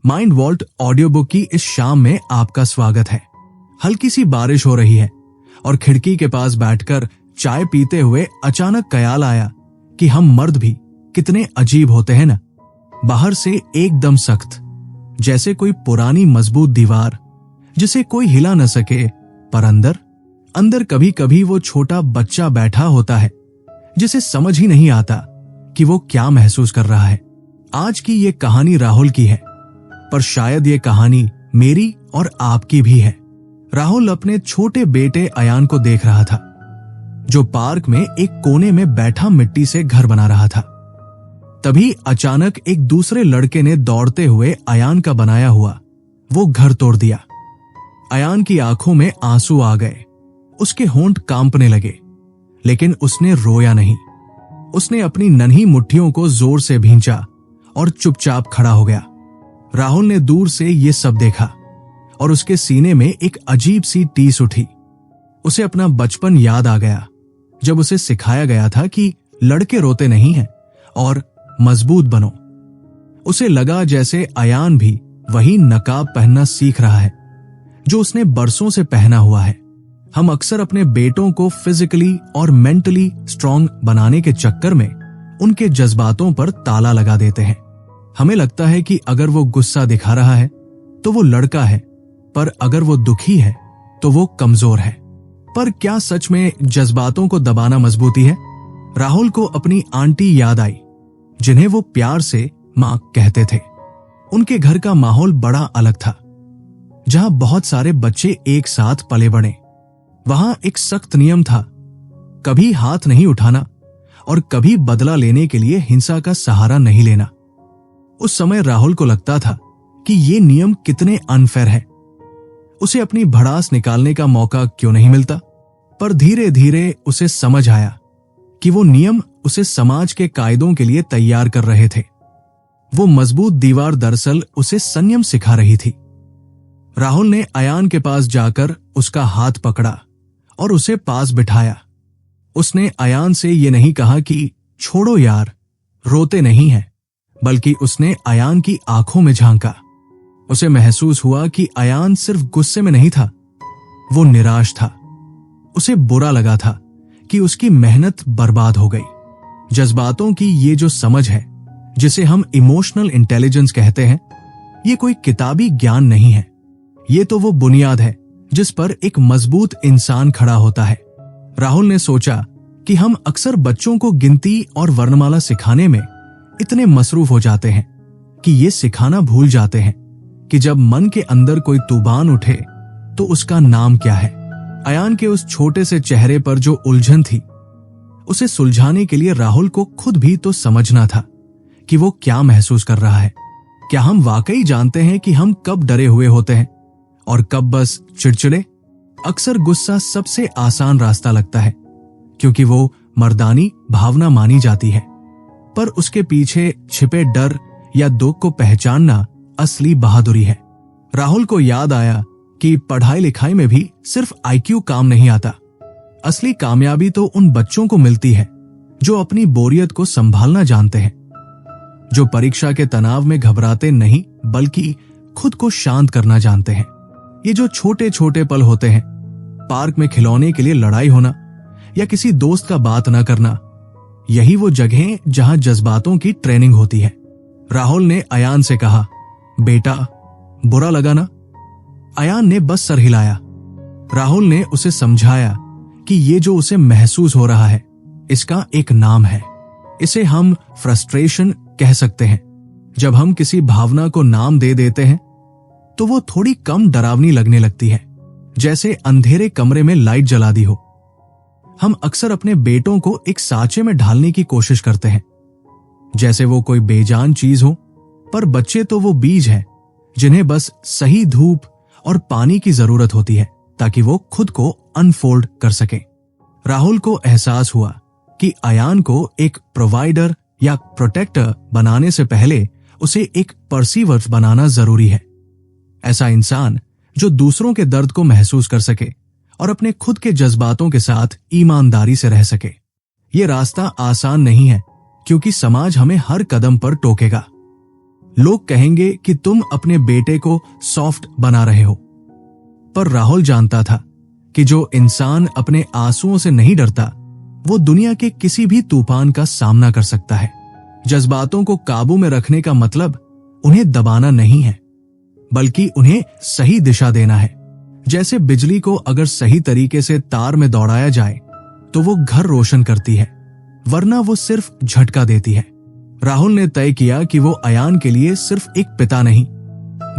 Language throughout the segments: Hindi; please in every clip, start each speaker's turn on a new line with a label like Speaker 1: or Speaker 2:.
Speaker 1: माइंड वॉल्ट ऑडियो बुक की इस शाम में आपका स्वागत है। हल्की सी बारिश हो रही है और खिड़की के पास बैठकर चाय पीते हुए अचानक ख्याल आया कि हम मर्द भी कितने अजीब होते हैं ना। बाहर से एकदम सख्त, जैसे कोई पुरानी मजबूत दीवार जिसे कोई हिला न सके, पर अंदर कभी कभी वो छोटा बच्चा बैठा होता है जिसे समझ ही नहीं आता कि वो क्या महसूस कर रहा है। आज की ये कहानी राहुल की है, पर शायद ये कहानी मेरी और आपकी भी है। राहुल अपने छोटे बेटे अयान को देख रहा था, जो पार्क में एक कोने में बैठा मिट्टी से घर बना रहा था। तभी अचानक एक दूसरे लड़के ने दौड़ते हुए अयान का बनाया हुआ वो घर तोड़ दिया। अयान की आंखों में आंसू आ गए, उसके होंठ कांपने लगे, लेकिन उसने रोया नहीं। उसने अपनी नन्ही मुट्ठियों को जोर से भींचा और चुपचाप खड़ा हो गया। राहुल ने दूर से ये सब देखा और उसके सीने में एक अजीब सी टीस उठी। उसे अपना बचपन याद आ गया, जब उसे सिखाया गया था कि लड़के रोते नहीं हैं और मजबूत बनो। उसे लगा जैसे अयान भी वही नकाब पहनना सीख रहा है जो उसने बरसों से पहना हुआ है। हम अक्सर अपने बेटों को फिजिकली और मेंटली स्ट्रांग बनाने के चक्कर में उनके जज्बातों पर ताला लगा देते हैं। हमें लगता है कि अगर वो गुस्सा दिखा रहा है तो वो लड़का है, पर अगर वो दुखी है तो वो कमजोर है। पर क्या सच में जज्बातों को दबाना मजबूती है? राहुल को अपनी आंटी याद आई, जिन्हें वो प्यार से मां कहते थे। उनके घर का माहौल बड़ा अलग था, जहां बहुत सारे बच्चे एक साथ पले बढ़े। वहां एक सख्त नियम था, कभी हाथ नहीं उठाना और कभी बदला लेने के लिए हिंसा का सहारा नहीं लेना। उस समय राहुल को लगता था कि ये नियम कितने अनफेयर है। उसे अपनी भड़ास निकालने का मौका क्यों नहीं मिलता? पर धीरे धीरे उसे समझ आया कि वो नियम उसे समाज के कायदों के लिए तैयार कर रहे थे। वो मजबूत दीवार दरअसल उसे संयम सिखा रही थी। राहुल ने अयान के पास जाकर उसका हाथ पकड़ा और उसे पास बिठाया। उसने अयान से ये नहीं कहा कि छोड़ो यार, रोते नहीं है, बल्कि उसने अयान की आंखों में झांका। उसे महसूस हुआ कि अयान सिर्फ गुस्से में नहीं था, वो निराश था। उसे बुरा लगा था कि उसकी मेहनत बर्बाद हो गई। जज्बातों की ये जो समझ है, जिसे हम इमोशनल इंटेलिजेंस कहते हैं, ये कोई किताबी ज्ञान नहीं है। ये तो वो बुनियाद है जिस पर एक मजबूत इंसान खड़ा होता है। राहुल ने सोचा कि हम अक्सर बच्चों को गिनती और वर्णमाला सिखाने में इतने मसरूफ हो जाते हैं कि ये सिखाना भूल जाते हैं कि जब मन के अंदर कोई तूफान उठे तो उसका नाम क्या है। अयान के उस छोटे से चेहरे पर जो उलझन थी, उसे सुलझाने के लिए राहुल को खुद भी तो समझना था कि वो क्या महसूस कर रहा है। क्या हम वाकई जानते हैं कि हम कब डरे हुए होते हैं और कब बस चिड़चिड़े? अक्सर गुस्सा सबसे आसान रास्ता लगता है, क्योंकि वो मर्दानी भावना मानी जाती है, पर उसके पीछे छिपे डर या दुख को पहचानना असली बहादुरी है। राहुल को याद आया कि पढ़ाई लिखाई में भी सिर्फ आईक्यू काम नहीं आता। असली कामयाबी तो उन बच्चों को मिलती है जो अपनी बोरियत को संभालना जानते हैं, जो परीक्षा के तनाव में घबराते नहीं बल्कि खुद को शांत करना जानते हैं। ये जो छोटे छोटे पल होते हैं, पार्क में खिलौने के लिए लड़ाई होना या किसी दोस्त का बात न करना, यही वो जगहें जहां जज्बातों की ट्रेनिंग होती है। राहुल ने अयान से कहा, बेटा बुरा लगा ना? अयान ने बस सर हिलाया। राहुल ने उसे समझाया कि ये जो उसे महसूस हो रहा है, इसका एक नाम है। इसे हम फ्रस्ट्रेशन कह सकते हैं। जब हम किसी भावना को नाम दे देते हैं तो वो थोड़ी कम डरावनी लगने लगती है, जैसे अंधेरे कमरे में लाइट जला दी हो। हम अक्सर अपने बेटों को एक सांचे में ढालने की कोशिश करते हैं, जैसे वो कोई बेजान चीज हो, पर बच्चे तो वो बीज हैं जिन्हें बस सही धूप और पानी की जरूरत होती है ताकि वो खुद को अनफोल्ड कर सके। राहुल को एहसास हुआ कि अयान को एक प्रोवाइडर या प्रोटेक्टर बनाने से पहले उसे एक परसीवर बनाना जरूरी है। ऐसा इंसान जो दूसरों के दर्द को महसूस कर सके और अपने खुद के जज्बातों के साथ ईमानदारी से रह सके। ये रास्ता आसान नहीं है, क्योंकि समाज हमें हर कदम पर टोकेगा। लोग कहेंगे कि तुम अपने बेटे को सॉफ्ट बना रहे हो। पर राहुल जानता था कि जो इंसान अपने आंसुओं से नहीं डरता, वो दुनिया के किसी भी तूफान का सामना कर सकता है। जज्बातों को काबू में रखने का मतलब उन्हें दबाना नहीं है, बल्कि उन्हें सही दिशा देना है। जैसे बिजली को अगर सही तरीके से तार में दौड़ाया जाए तो वो घर रोशन करती है, वरना वो सिर्फ झटका देती है। राहुल ने तय किया कि वो अयान के लिए सिर्फ एक पिता नहीं,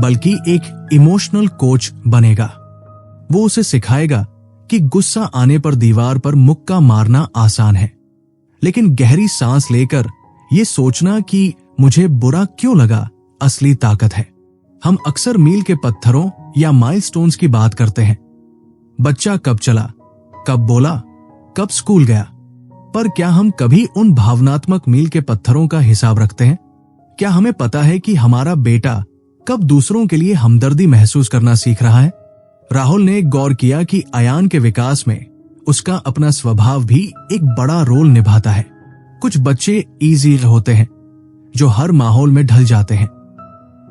Speaker 1: बल्कि एक इमोशनल कोच बनेगा। वो उसे सिखाएगा कि गुस्सा आने पर दीवार पर मुक्का मारना आसान है, लेकिन गहरी सांस लेकर ये सोचना कि मुझे बुरा क्यों लगा असली ताकत है। हम अक्सर मील के पत्थरों या माइलस्टोन्स की बात करते हैं। बच्चा कब चला, कब बोला, कब स्कूल गया, पर क्या हम कभी उन भावनात्मक मील के पत्थरों का हिसाब रखते हैं? क्या हमें पता है कि हमारा बेटा कब दूसरों के लिए हमदर्दी महसूस करना सीख रहा है? राहुल ने गौर किया कि अयान के विकास में उसका अपना स्वभाव भी एक बड़ा रोल निभाता है। कुछ बच्चे इजी होते हैं, जो हर माहौल में ढल जाते हैं,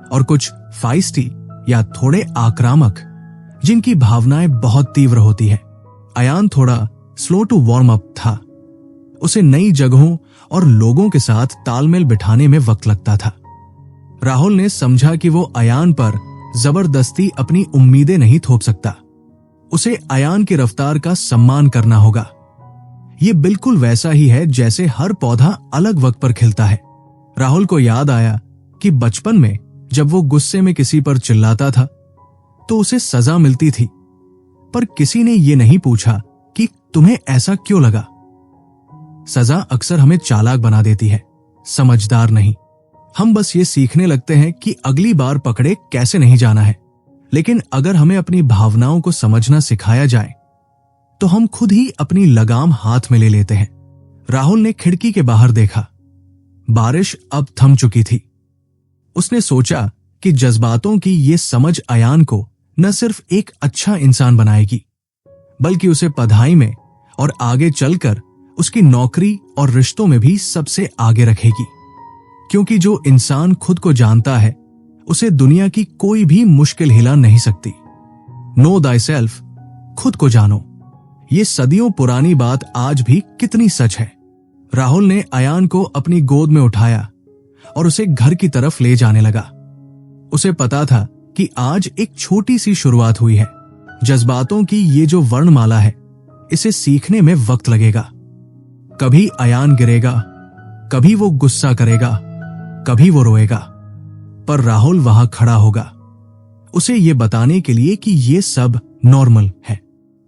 Speaker 1: और कुछ फाइस्टी या थोड़े आक्रामक, जिनकी भावनाएं बहुत तीव्र होती है। अयान थोड़ा स्लो टू वार्म अप था। उसे नई जगहों और लोगों के साथ तालमेल बिठाने में वक्त लगता था। राहुल ने समझा कि वो अयान पर जबरदस्ती अपनी उम्मीदें नहीं थोप सकता। उसे अयान की रफ्तार का सम्मान करना होगा। ये बिल्कुल वैसा ही है जैसे हर पौधा अलग वक्त पर खिलता है। राहुल को याद आया कि बचपन में जब वो गुस्से में किसी पर चिल्लाता था तो उसे सजा मिलती थी, पर किसी ने ये नहीं पूछा कि तुम्हें ऐसा क्यों लगा। सजा अक्सर हमें चालाक बना देती है, समझदार नहीं। हम बस ये सीखने लगते हैं कि अगली बार पकड़े कैसे नहीं जाना है। लेकिन अगर हमें अपनी भावनाओं को समझना सिखाया जाए तो हम खुद ही अपनी लगाम हाथ में ले लेते हैं। राहुल ने खिड़की के बाहर देखा। बारिश अब थम चुकी थी। उसने सोचा कि जज्बातों की ये समझ अयान को न सिर्फ एक अच्छा इंसान बनाएगी, बल्कि उसे पढ़ाई में और आगे चलकर उसकी नौकरी और रिश्तों में भी सबसे आगे रखेगी। क्योंकि जो इंसान खुद को जानता है, उसे दुनिया की कोई भी मुश्किल हिला नहीं सकती। नो दाई सेल्फ, खुद को जानो। ये सदियों पुरानी बात आज भी कितनी सच है। राहुल ने अयान को अपनी गोद में उठाया और उसे घर की तरफ ले जाने लगा। उसे पता था कि आज एक छोटी सी शुरुआत हुई है। जज्बातों की ये जो वर्णमाला है, इसे सीखने में वक्त लगेगा। कभी अयान गिरेगा, कभी वो गुस्सा करेगा, कभी वो रोएगा, पर राहुल वहां खड़ा होगा, उसे ये बताने के लिए कि ये सब नॉर्मल है।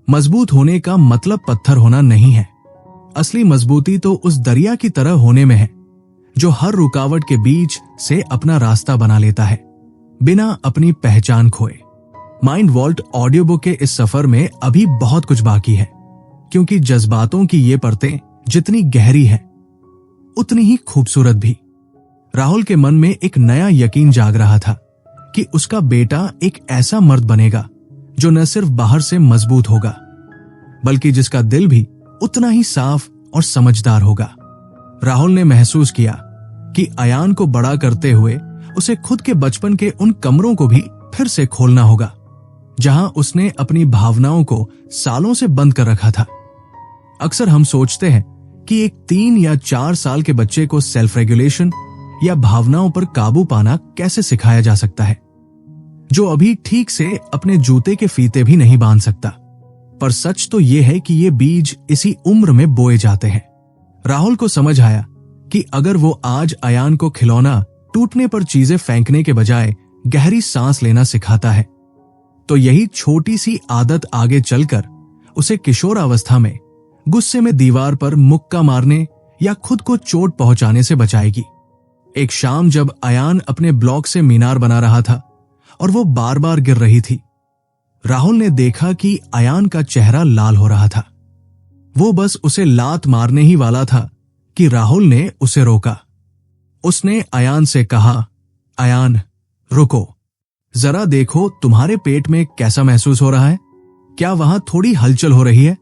Speaker 1: मजबूत होने का मतलब पत्थर होना नहीं है। असली मजबूती तो उस दरिया की तरह होने में है, जो हर रुकावट के बीच से अपना रास्ता बना लेता है, बिना अपनी पहचान खोए। माइंड वॉल्ट ऑडियो बुक के इस सफर में अभी बहुत कुछ बाकी है, क्योंकि जज्बातों की ये परतें जितनी गहरी है, उतनी ही खूबसूरत भी। राहुल के मन में एक नया यकीन जाग रहा था कि उसका बेटा एक ऐसा मर्द बनेगा जो न सिर्फ बाहर से मजबूत होगा, बल्कि जिसका दिल भी उतना ही साफ और समझदार होगा। राहुल ने महसूस किया कि अयान को बड़ा करते हुए उसे खुद के बचपन के उन कमरों को भी फिर से खोलना होगा, जहां उसने अपनी भावनाओं को सालों से बंद कर रखा था। अक्सर हम सोचते हैं कि एक 3 या 4 साल के बच्चे को सेल्फ रेगुलेशन या भावनाओं पर काबू पाना कैसे सिखाया जा सकता है, जो अभी ठीक से अपने जूते के फीते भी नहीं बांध सकता। पर सच तो यह है कि ये बीज इसी उम्र में बोए जाते हैं। राहुल को समझ आया कि अगर वो आज अयान को खिलौना टूटने पर चीजें फेंकने के बजाय गहरी सांस लेना सिखाता है, तो यही छोटी सी आदत आगे चलकर उसे किशोरावस्था में गुस्से में दीवार पर मुक्का मारने या खुद को चोट पहुंचाने से बचाएगी। एक शाम जब अयान अपने ब्लॉक से मीनार बना रहा था और वो बार बार गिर रही थी, राहुल ने देखा कि अयान का चेहरा लाल हो रहा था। वो बस उसे लात मारने ही वाला था कि राहुल ने उसे रोका। उसने अयान से कहा, अयान रुको, जरा देखो तुम्हारे पेट में कैसा महसूस हो रहा है, क्या वहां थोड़ी हलचल हो रही है?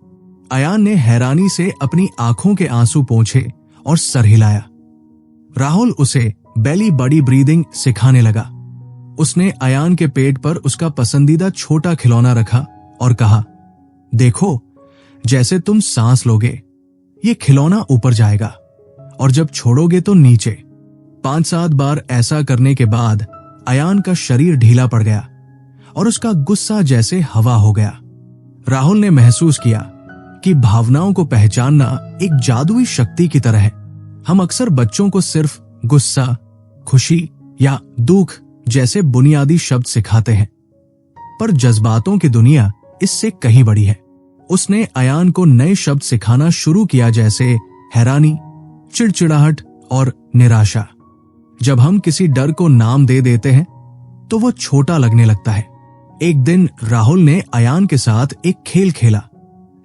Speaker 1: अयान ने हैरानी से अपनी आंखों के आंसू पोंछे और सर हिलाया। राहुल उसे बेली बड़ी ब्रीदिंग सिखाने लगा। उसने अयान के पेट पर उसका पसंदीदा छोटा खिलौना रखा और कहा, देखो, जैसे तुम सांस लोगे ये खिलौना ऊपर जाएगा और जब छोड़ोगे तो नीचे। 5-7 बार ऐसा करने के बाद अयान का शरीर ढीला पड़ गया और उसका गुस्सा जैसे हवा हो गया। राहुल ने महसूस किया कि भावनाओं को पहचानना एक जादुई शक्ति की तरह है। हम अक्सर बच्चों को सिर्फ गुस्सा, खुशी या दुख जैसे बुनियादी शब्द सिखाते हैं, पर जज्बातों की दुनिया इससे कहीं बड़ी है। उसने अयान को नए शब्द सिखाना शुरू किया, जैसे हैरानी, चिड़चिड़ाहट और निराशा। जब हम किसी डर को नाम दे देते हैं तो वो छोटा लगने लगता है। एक दिन राहुल ने अयान के साथ एक खेल खेला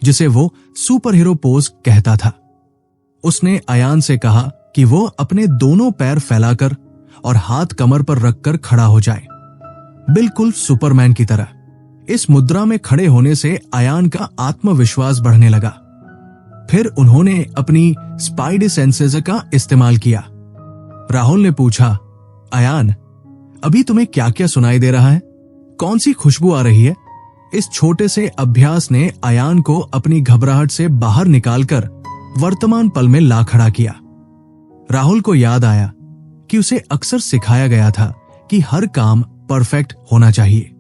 Speaker 1: जिसे वो सुपर हीरो पोज कहता था। उसने अयान से कहा कि वो अपने दोनों पैर फैलाकर और हाथ कमर पर रखकर खड़ा हो जाए, बिल्कुल सुपरमैन की तरह। इस मुद्रा में खड़े होने से अयान का आत्मविश्वास बढ़ने लगा। फिर उन्होंने अपनी स्पाइडी सेंसेस का इस्तेमाल किया। राहुल ने पूछा, अयान, अभी तुम्हें क्या क्या सुनाई दे रहा है? कौन सी खुशबू आ रही है? इस छोटे से अभ्यास ने अयान को अपनी घबराहट से बाहर निकालकर वर्तमान पल में ला खड़ा किया। राहुल को याद आया कि उसे अक्सर सिखाया गया था कि हर काम परफेक्ट होना चाहिए,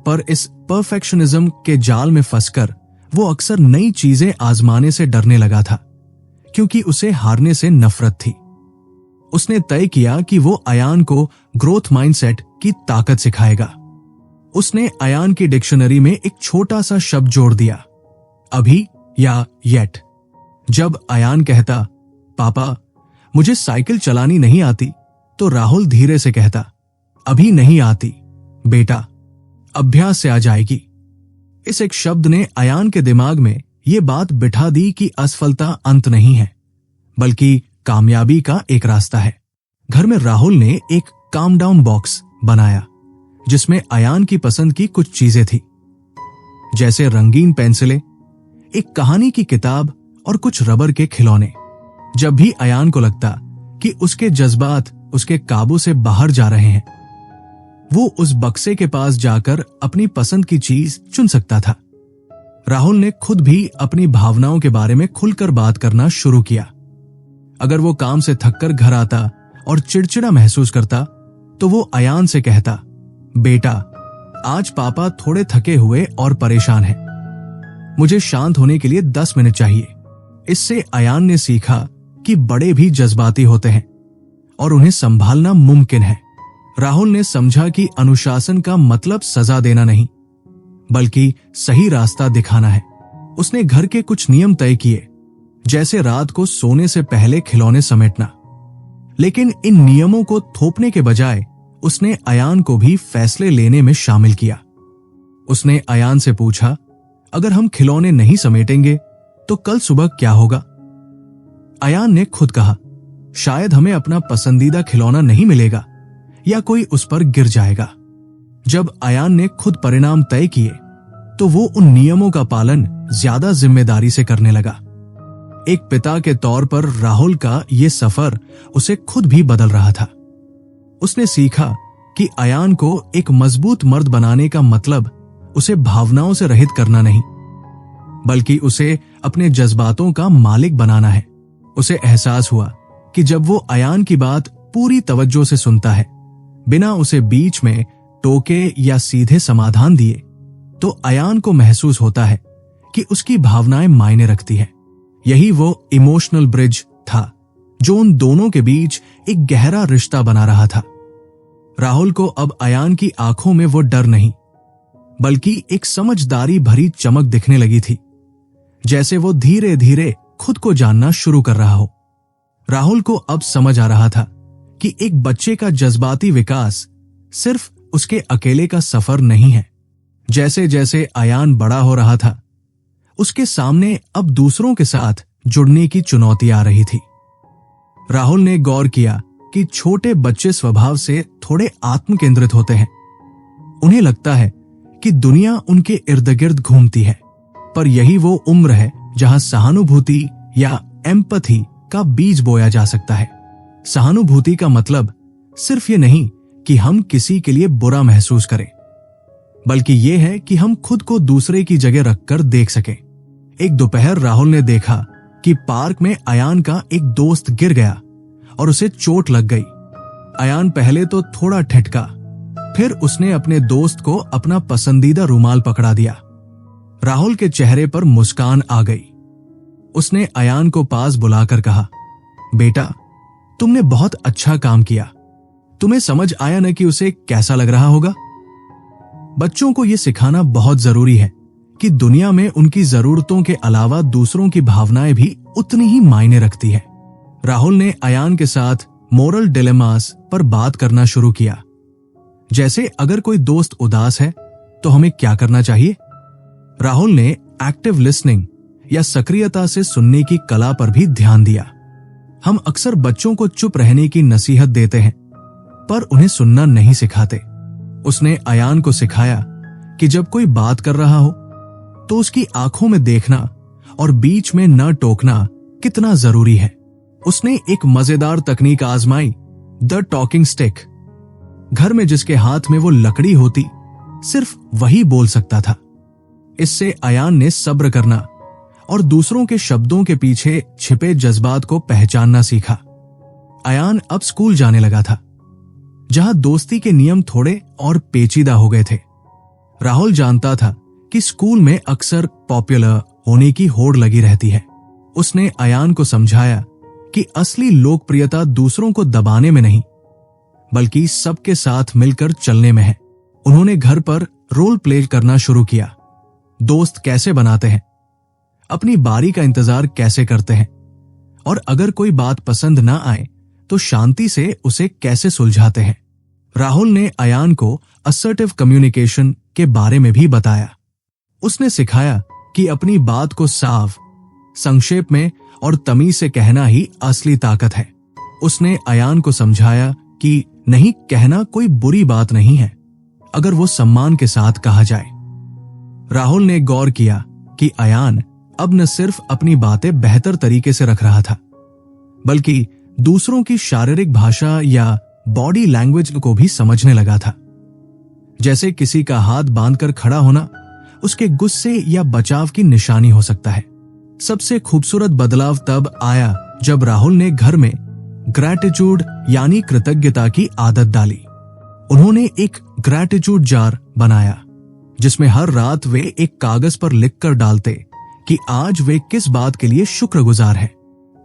Speaker 1: पर इस परफेक्शनिज्म के जाल में फंसकर वो अक्सर नई चीजें आजमाने से डरने लगा था, क्योंकि उसे हारने से नफरत थी। उसने तय किया कि वो अयान को ग्रोथ माइंडसेट की ताकत सिखाएगा। उसने अयान की डिक्शनरी में एक छोटा सा शब्द जोड़ दिया, अभी या येट। जब अयान कहता, पापा, मुझे साइकिल चलानी नहीं आती, तो राहुल धीरे से कहता, अभी नहीं आती बेटा, अभ्यास से आ जाएगी। इस एक शब्द ने अयान के दिमाग में ये बात बिठा दी कि असफलता अंत नहीं है, बल्कि कामयाबी का एक रास्ता है। घर में राहुल ने एक काम डाउन बॉक्स बनाया जिसमें अयान की पसंद की कुछ चीजें थी, जैसे रंगीन पेंसिलें, एक कहानी की किताब और कुछ रबर के खिलौने। जब भी अयान को लगता कि उसके जज्बात उसके काबू से बाहर जा रहे हैं, वो उस बक्से के पास जाकर अपनी पसंद की चीज चुन सकता था। राहुल ने खुद भी अपनी भावनाओं के बारे में खुलकर बात करना शुरू किया। अगर वो काम से थककर घर आता और चिड़चिड़ा महसूस करता, तो वो अयान से कहता, बेटा, आज पापा थोड़े थके हुए और परेशान हैं, मुझे शांत होने के लिए 10 मिनट चाहिए। इससे अयान ने सीखा कि बड़े भी जज्बाती होते हैं और उन्हें संभालना मुमकिन है। राहुल ने समझा कि अनुशासन का मतलब सजा देना नहीं, बल्कि सही रास्ता दिखाना है। उसने घर के कुछ नियम तय किए, जैसे रात को सोने से पहले खिलौने समेटना। लेकिन इन नियमों को थोपने के बजाय उसने अयान को भी फैसले लेने में शामिल किया। उसने अयान से पूछा, अगर हम खिलौने नहीं समेटेंगे तो कल सुबह क्या होगा? अयान ने खुद कहा, शायद हमें अपना पसंदीदा खिलौना नहीं मिलेगा या कोई उस पर गिर जाएगा। जब अयान ने खुद परिणाम तय किए तो वो उन नियमों का पालन ज्यादा जिम्मेदारी से करने लगा। एक पिता के तौर पर राहुल का ये सफर उसे खुद भी बदल रहा था। उसने सीखा कि अयान को एक मजबूत मर्द बनाने का मतलब उसे भावनाओं से रहित करना नहीं, बल्कि उसे अपने जज्बातों का मालिक बनाना है। उसे एहसास हुआ कि जब वो अयान की बात पूरी तवज्जो से सुनता है, बिना उसे बीच में टोके या सीधे समाधान दिए, तो अयान को महसूस होता है कि उसकी भावनाएं मायने रखती है। यही वो इमोशनल ब्रिज था जो उन दोनों के बीच एक गहरा रिश्ता बना रहा था। राहुल को अब अयान की आंखों में वो डर नहीं, बल्कि एक समझदारी भरी चमक दिखने लगी थी, जैसे वो धीरे धीरे खुद को जानना शुरू कर रहा हो। राहुल को अब समझ आ रहा था कि एक बच्चे का जज्बाती विकास सिर्फ उसके अकेले का सफर नहीं है। जैसे जैसे अयान बड़ा हो रहा था, उसके सामने अब दूसरों के साथ जुड़ने की चुनौती आ रही थी। राहुल ने गौर किया कि छोटे बच्चे स्वभाव से थोड़े आत्म केंद्रित होते हैं। उन्हें लगता है कि दुनिया उनके इर्द गिर्द घूमती है, पर यही वो उम्र है जहां सहानुभूति या एम्पैथी का बीज बोया जा सकता है। सहानुभूति का मतलब सिर्फ ये नहीं कि हम किसी के लिए बुरा महसूस करें, बल्कि ये है कि हम खुद को दूसरे की जगह रखकर देख सकें। एक दोपहर राहुल ने देखा कि पार्क में अयान का एक दोस्त गिर गया और उसे चोट लग गई। अयान पहले तो थोड़ा ठिठका, फिर उसने अपने दोस्त को अपना पसंदीदा रुमाल पकड़ा दिया। राहुल के चेहरे पर मुस्कान आ गई। उसने अयान को पास बुलाकर कहा, बेटा, तुमने बहुत अच्छा काम किया। तुम्हें समझ आया न कि उसे कैसा लग रहा होगा। बच्चों को यह सिखाना बहुत जरूरी है कि दुनिया में उनकी जरूरतों के अलावा दूसरों की भावनाएं भी उतनी ही मायने रखती है। राहुल ने अयान के साथ मोरल डिलेमास पर बात करना शुरू किया, जैसे अगर कोई दोस्त उदास है तो हमें क्या करना चाहिए। राहुल ने एक्टिव लिसनिंग या सक्रियता से सुनने की कला पर भी ध्यान दिया। हम अक्सर बच्चों को चुप रहने की नसीहत देते हैं, पर उन्हें सुनना नहीं सिखाते। उसने अयान को सिखाया कि जब कोई बात कर रहा हो तो उसकी आंखों में देखना और बीच में न टोकना कितना जरूरी है। उसने एक मजेदार तकनीक आजमाई, द टॉकिंग स्टिक। घर में जिसके हाथ में वो लकड़ी होती, सिर्फ वही बोल सकता था। इससे अयान ने सब्र करना और दूसरों के शब्दों के पीछे छिपे जज्बात को पहचानना सीखा। अयान अब स्कूल जाने लगा था, जहां दोस्ती के नियम थोड़े और पेचीदा हो गए थे। राहुल जानता था कि स्कूल में अक्सर पॉपुलर होने की होड़ लगी रहती है। उसने अयान को समझाया कि असली लोकप्रियता दूसरों को दबाने में नहीं, बल्कि सबके साथ मिलकर चलने में है। उन्होंने घर पर रोल प्ले करना शुरू किया। दोस्त कैसे बनाते हैं, अपनी बारी का इंतजार कैसे करते हैं, और अगर कोई बात पसंद ना आए तो शांति से उसे कैसे सुलझाते हैं। राहुल ने अयान को असर्टिव कम्युनिकेशन के बारे में भी बताया। उसने सिखाया कि अपनी बात को साफ, संक्षेप में और तमीज से कहना ही असली ताकत है। उसने अयान को समझाया कि नहीं कहना कोई बुरी बात नहीं है, अगर वो सम्मान के साथ कहा जाए। राहुल ने गौर किया कि अयान अब न सिर्फ अपनी बातें बेहतर तरीके से रख रहा था, बल्कि दूसरों की शारीरिक भाषा या बॉडी लैंग्वेज को भी समझने लगा था। जैसे किसी का हाथ बांधकर खड़ा होना उसके गुस्से या बचाव की निशानी हो सकता है। सबसे खूबसूरत बदलाव तब आया जब राहुल ने घर में ग्रैटिट्यूड यानी कृतज्ञता की आदत डाली। उन्होंने एक ग्रैटिट्यूड जार बनाया, जिसमें हर रात वे एक कागज पर लिखकर डालते कि आज वे किस बात के लिए शुक्रगुजार हैं।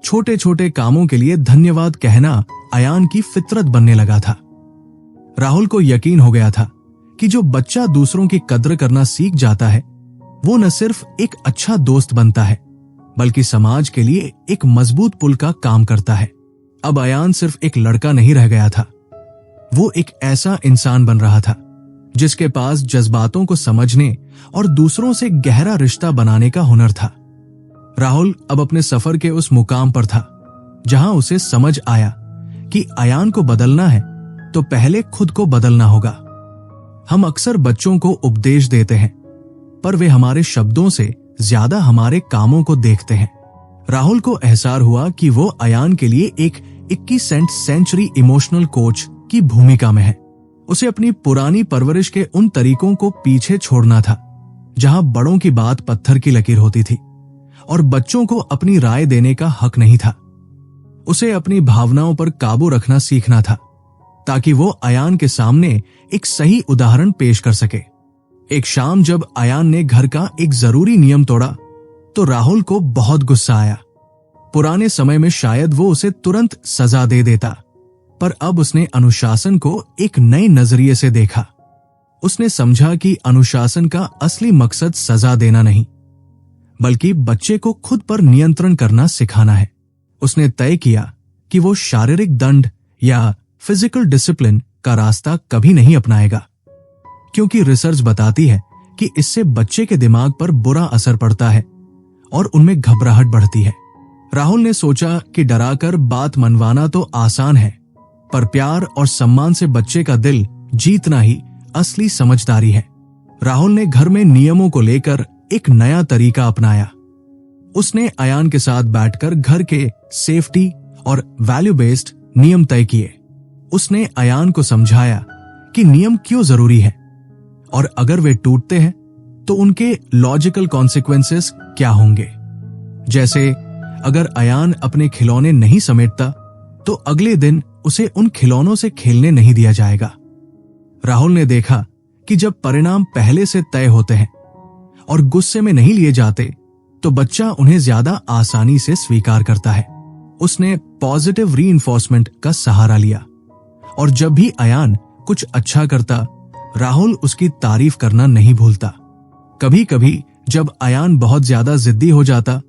Speaker 1: छोटे छोटे कामों के लिए धन्यवाद कहना अयान की फितरत बनने लगा था। राहुल को यकीन हो गया था कि जो बच्चा दूसरों की कद्र करना सीख जाता है, वो न सिर्फ एक अच्छा दोस्त बनता है, बल्कि समाज के लिए एक मजबूत पुल का काम करता है। अब अयान सिर्फ एक लड़का नहीं रह गया था, वो एक ऐसा इंसान बन रहा था जिसके पास जज्बातों को समझने और दूसरों से गहरा रिश्ता बनाने का हुनर था। राहुल अब अपने सफर के उस मुकाम पर था जहां उसे समझ आया कि अयान को बदलना है तो पहले खुद को बदलना होगा। हम अक्सर बच्चों को उपदेश देते हैं, पर वे हमारे शब्दों से ज्यादा हमारे कामों को देखते हैं। राहुल को एहसास हुआ कि वो अयान के लिए एक 21वीं सेंचुरी इमोशनल कोच की भूमिका में है। उसे अपनी पुरानी परवरिश के उन तरीकों को पीछे छोड़ना था, जहां बड़ों की बात पत्थर की लकीर होती थी और बच्चों को अपनी राय देने का हक नहीं था। उसे अपनी भावनाओं पर काबू रखना सीखना था, ताकि वो अयान के सामने एक सही उदाहरण पेश कर सके। एक शाम जब अयान ने घर का एक जरूरी नियम तोड़ा, तो राहुल को बहुत गुस्सा आया। पुराने समय में शायद वो उसे तुरंत सजा दे देता, पर अब उसने अनुशासन को एक नए नजरिए से देखा। उसने समझा कि अनुशासन का असली मकसद सजा देना नहीं, बल्कि बच्चे को खुद पर नियंत्रण करना सिखाना है। उसने तय किया कि वो शारीरिक दंड या फिजिकल डिसिप्लिन का रास्ता कभी नहीं अपनाएगा, क्योंकि रिसर्च बताती है कि इससे बच्चे के दिमाग पर बुरा असर पड़ता है और उनमें घबराहट बढ़ती है। राहुल ने सोचा कि डराकर बात मनवाना तो आसान है, पर प्यार और सम्मान से बच्चे का दिल जीतना ही असली समझदारी है। राहुल ने घर में नियमों को लेकर एक नया तरीका अपनाया। उसने अयान के साथ बैठकर घर के सेफ्टी और वैल्यू बेस्ड नियम तय किए। उसने अयान को समझाया कि नियम क्यों जरूरी है और अगर वे टूटते हैं तो उनके लॉजिकल कॉन्सिक्वेंसेस क्या होंगे। जैसे अगर अयान अपने खिलौने नहीं समेटता तो अगले दिन उसे उन खिलौनों से खेलने नहीं दिया जाएगा। राहुल ने देखा कि जब परिणाम पहले से तय होते हैं और गुस्से में नहीं लिए जाते तो बच्चा उन्हें ज्यादा आसानी से स्वीकार करता है। उसने पॉजिटिव रीइंफोर्समेंट का सहारा लिया और जब भी अयान कुछ अच्छा करता राहुल उसकी तारीफ करना नहीं भूलता। कभी कभी जब अयान बहुत ज्यादा जिद्दी हो जाता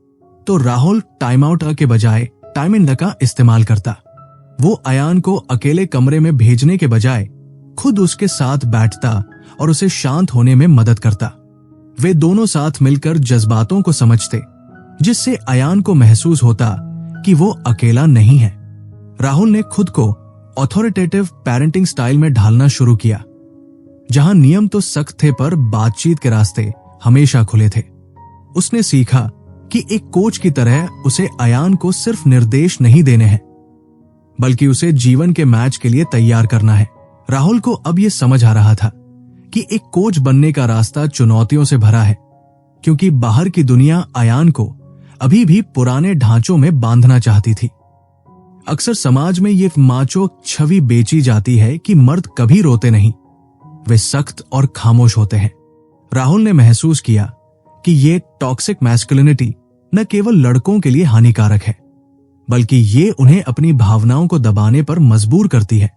Speaker 1: तो राहुल टाइम आउट के बजाय टाइम इन का इस्तेमाल करता। वो अयान को अकेले कमरे में भेजने के बजाय खुद उसके साथ बैठता और उसे शांत होने में मदद करता। वे दोनों साथ मिलकर जज्बातों को समझते, जिससे अयान को महसूस होता कि वो अकेला नहीं है। राहुल ने खुद को ऑथोरिटेटिव पेरेंटिंग स्टाइल में ढालना शुरू किया, जहां नियम तो सख्त थे पर बातचीत के रास्ते हमेशा खुले थे। उसने सीखा कि एक कोच की तरह उसे अयान को सिर्फ निर्देश नहीं देने हैं, बल्कि उसे जीवन के मैच के लिए तैयार करना है। राहुल को अब यह समझ आ रहा था कि एक कोच बनने का रास्ता चुनौतियों से भरा है, क्योंकि बाहर की दुनिया अयान को अभी भी पुराने ढांचों में बांधना चाहती थी। अक्सर समाज में ये माचो छवि बेची जाती है कि मर्द कभी रोते नहीं, वे सख्त और खामोश होते हैं। राहुल ने महसूस किया कि ये टॉक्सिक मैस्कुलिनिटी न केवल लड़कों के लिए हानिकारक है, बल्कि ये उन्हें अपनी भावनाओं को दबाने पर मजबूर करती है,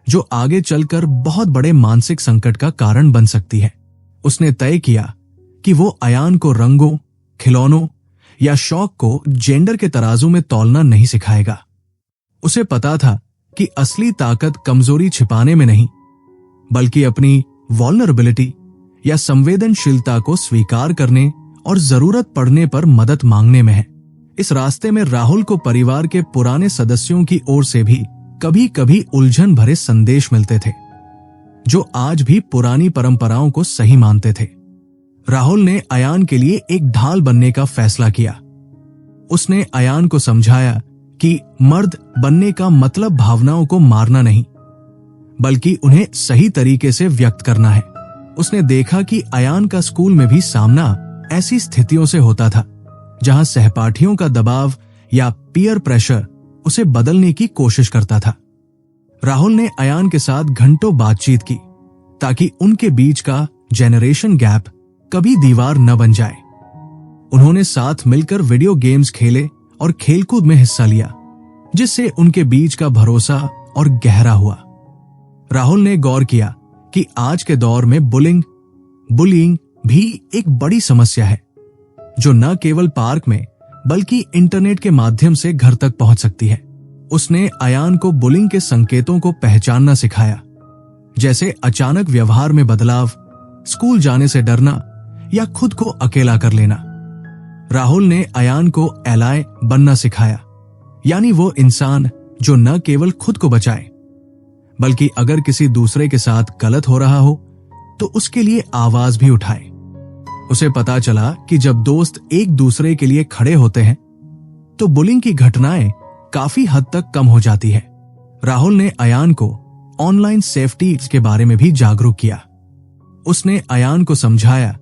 Speaker 1: जो आगे चलकर बहुत बड़े मानसिक संकट का कारण बन सकती है। उसने तय किया कि वो अयान को रंगों, खिलौनों या शौक को जेंडर के तराजू में तौलना नहीं सिखाएगा। उसे पता था कि असली ताकत कमजोरी छिपाने में नहीं, बल्कि अपनी वल्नरेबिलिटी या संवेदनशीलता को स्वीकार करने और जरूरत पड़ने पर मदद मांगने में है। इस रास्ते में राहुल को परिवार के पुराने सदस्यों की ओर से भी कभी कभी उलझन भरे संदेश मिलते थे, जो आज भी पुरानी परंपराओं को सही मानते थे। राहुल ने अयान के लिए एक ढाल बनने का फैसला किया। उसने अयान को समझाया कि मर्द बनने का मतलब भावनाओं को मारना नहीं, बल्कि उन्हें सही तरीके से व्यक्त करना है। उसने देखा कि अयान का स्कूल में भी सामना ऐसी स्थितियों से होता था, जहां सहपाठियों का दबाव या पीयर प्रेशर उसे बदलने की कोशिश करता था। राहुल ने अयान के साथ घंटों बातचीत की, ताकि उनके बीच का जेनरेशन गैप कभी दीवार न बन जाए। उन्होंने साथ मिलकर वीडियो गेम्स खेले और खेलकूद में हिस्सा लिया, जिससे उनके बीच का भरोसा और गहरा हुआ। राहुल ने गौर किया कि आज के दौर में बुलिंग भी एक बड़ी समस्या है, जो न केवल पार्क में बल्कि इंटरनेट के माध्यम से घर तक पहुंच सकती है। उसने अयान को बुलिंग के संकेतों को पहचानना सिखाया, जैसे अचानक व्यवहार में बदलाव, स्कूल जाने से डरना या खुद को अकेला कर लेना। राहुल ने अयान को एलाय बनना सिखाया, यानी वो इंसान जो न केवल खुद को बचाए, बल्कि अगर किसी दूसरे के साथ गलत हो रहा हो तो उसके लिए आवाज भी उठाए। उसे पता चला कि जब दोस्त एक दूसरे के लिए खड़े होते हैं तो बुलिंग की घटनाएं काफी हद तक कम हो जाती है। राहुल ने अयान को ऑनलाइन सेफ्टी के बारे में भी जागरूक किया। उसने अयान को समझाया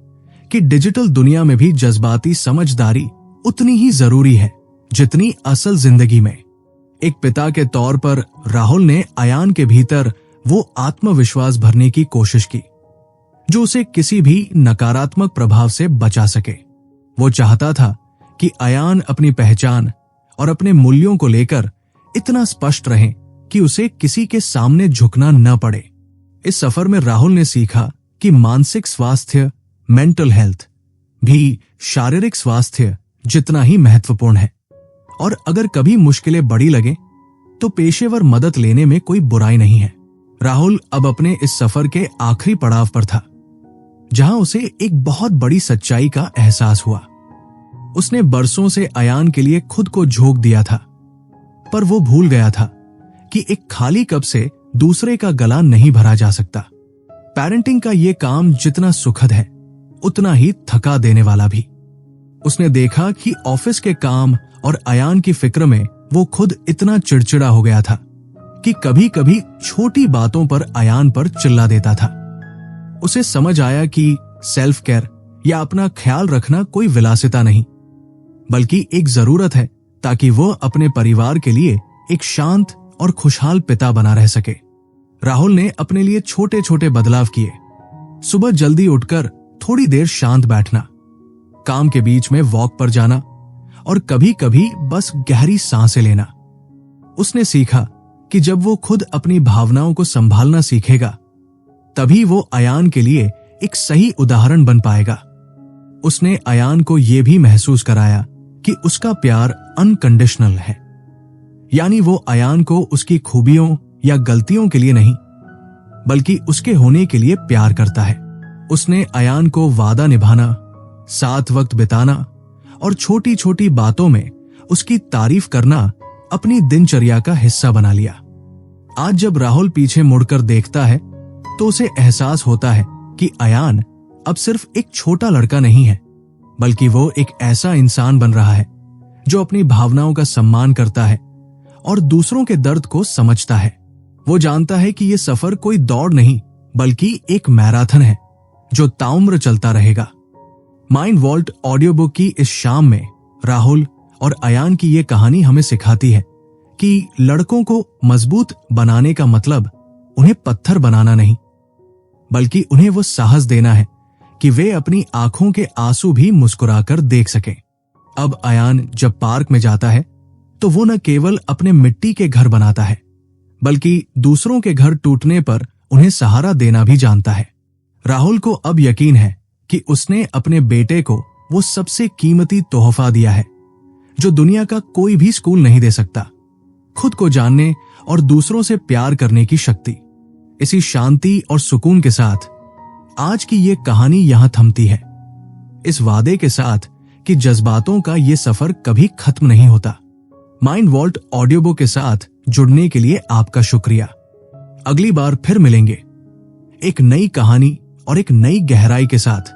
Speaker 1: कि डिजिटल दुनिया में भी जज्बाती समझदारी उतनी ही जरूरी है जितनी असल जिंदगी में। एक पिता के तौर पर राहुल ने अयान के भीतर वो आत्मविश्वास भरने की कोशिश की, जो उसे किसी भी नकारात्मक प्रभाव से बचा सके। वो चाहता था कि अयान अपनी पहचान और अपने मूल्यों को लेकर इतना स्पष्ट रहे कि उसे किसी के सामने झुकना न पड़े। इस सफर में राहुल ने सीखा कि मानसिक स्वास्थ्य, मेंटल हेल्थ भी शारीरिक स्वास्थ्य जितना ही महत्वपूर्ण है, और अगर कभी मुश्किलें बड़ी लगे तो पेशेवर मदद लेने में कोई बुराई नहीं है। राहुल अब अपने इस सफर के आखिरी पड़ाव पर था, जहां उसे एक बहुत बड़ी सच्चाई का एहसास हुआ। उसने बरसों से अयान के लिए खुद को झोंक दिया था, पर वो भूल गया था कि एक खाली कप से दूसरे का गला नहीं भरा जा सकता। पेरेंटिंग का ये काम जितना सुखद है, उतना ही थका देने वाला भी। उसने देखा कि ऑफिस के काम और अयान की फिक्र में वो खुद इतना चिड़चिड़ा हो गया था कि कभी कभी छोटी बातों पर अयान पर चिल्ला देता था। उसे समझ आया कि सेल्फ केयर या अपना ख्याल रखना कोई विलासिता नहीं, बल्कि एक जरूरत है ताकि वो अपने परिवार के लिए एक शांत और खुशहाल पिता बना रह सके। राहुल ने अपने लिए छोटे छोटे बदलाव किए। सुबह जल्दी उठकर थोड़ी देर शांत बैठना, काम के बीच में वॉक पर जाना और कभी कभी बस गहरी सांसें लेना। उसने सीखा कि जब वो खुद अपनी भावनाओं को संभालना सीखेगा, तभी वो अयान के लिए एक सही उदाहरण बन पाएगा। उसने अयान को यह भी महसूस कराया कि उसका प्यार अनकंडीशनल है, यानी वो अयान को उसकी खूबियों या गलतियों के लिए नहीं, बल्कि उसके होने के लिए प्यार करता है। उसने अयान को वादा निभाना, साथ वक्त बिताना और छोटी छोटी बातों में उसकी तारीफ करना अपनी दिनचर्या का हिस्सा बना लिया। आज जब राहुल पीछे मुड़कर देखता है तो उसे एहसास होता है कि अयान अब सिर्फ एक छोटा लड़का नहीं है, बल्कि वो एक ऐसा इंसान बन रहा है जो अपनी भावनाओं का सम्मान करता है और दूसरों के दर्द को समझता है। वो जानता है कि ये सफर कोई दौड़ नहीं, बल्कि एक मैराथन है जो ताउम्र चलता रहेगा। माइंड वॉल्ट ऑडियो बुक की इस शाम में राहुल और अयान की ये कहानी हमें सिखाती है कि लड़कों को मजबूत बनाने का मतलब उन्हें पत्थर बनाना नहीं, बल्कि उन्हें वो साहस देना है कि वे अपनी आंखों के आंसू भी मुस्कुराकर देख सकें। अब अयान जब पार्क में जाता है तो वो न केवल अपने मिट्टी के घर बनाता है, बल्कि दूसरों के घर टूटने पर उन्हें सहारा देना भी जानता है। राहुल को अब यकीन है कि उसने अपने बेटे को वो सबसे कीमती तोहफा दिया है जो दुनिया का कोई भी स्कूल नहीं दे सकता, खुद को जानने और दूसरों से प्यार करने की शक्ति। इसी शांति और सुकून के साथ आज की ये कहानी यहां थमती है, इस वादे के साथ कि जज्बातों का ये सफर कभी खत्म नहीं होता। माइंड वॉल्ट ऑडियो बुक के साथ जुड़ने के लिए आपका शुक्रिया। अगली बार फिर मिलेंगे एक नई कहानी और एक नई गहराई के साथ।